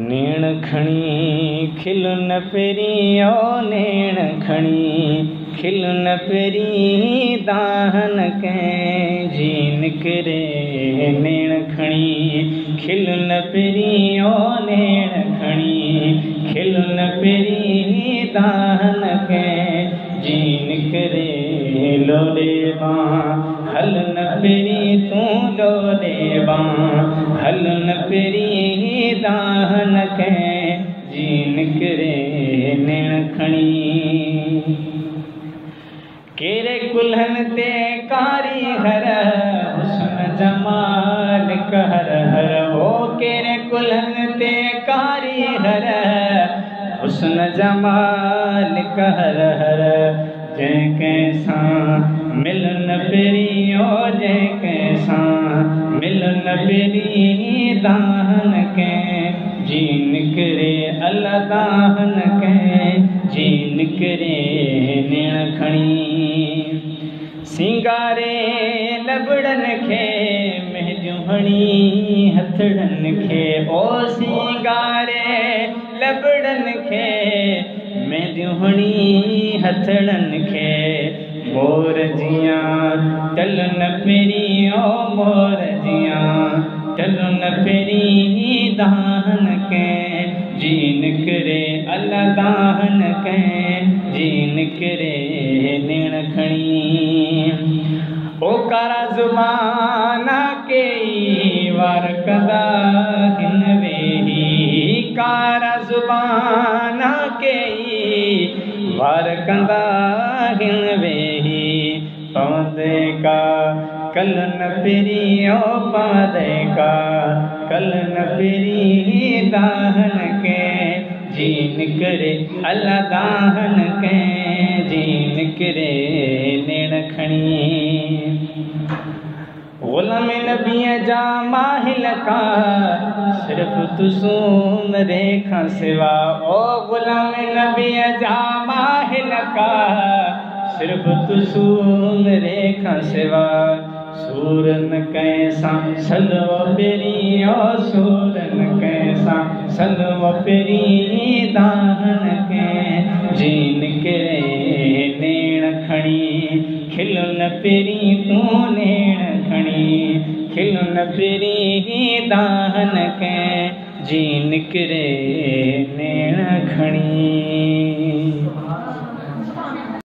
नेण खणी खिल न पेरी ओ नेण खणी खिल न पेरी दाहन के जी निकरे नेण खणी खिल न पेरी ओ नेण खणी खिल न पेरी दाहन के जी निकरे लोले हल न पेरी तू लोले हल न पेरी दाहन के जी निकरे नेण खणी केरे कुल्हन ते कारी हर हुस्न जमाल कहर हर ओ केरे कुल्हन ते कारी हर हुस्न जमाल कहर हर जै कैसा मिलन पेरी ओ जै कैसा मिलन पेरी दाहन के जी निकरे अल्लाह दाहन के जी निकरे नेण खणी सिंगारे लबड़न खे मेहंदियूं हणी हथड़न खे ओ सिंगारे लबड़न खे मेहंदियूं हणी हथड़न खे मोर जियां टल न पेरी ओ मोर जियां टल न पेरी दाहन के जी निकरे अल्लाह दाहन के जी निकरे नेण खणी ओ कारा ज़ुबाना के वार कंदा हिन वेही कारा ज़ुबाना के वार कंदा हिन वेही पवंदे का कल न पेरी ओ पवंदे का कल न पेरी दाहन के जी निकरे अल्लाह दाहन के जी निकरे नेण खणी ग़ुलाम नबी जा माहिल का सिर्फ तुसूम रेखा सिवा ओ ग़ुलाम नबी जा माहिल का सिर्फ तुसूम रेखा सिवा सूरन कैसा सलव पेरी ओ सूरन कैसा सलव पेरी दाहन के जी निकरे नेण खणी खिल न पेरी तू नेण खणी खिल न पेरी दाहन के जी निकरे नेण खणी।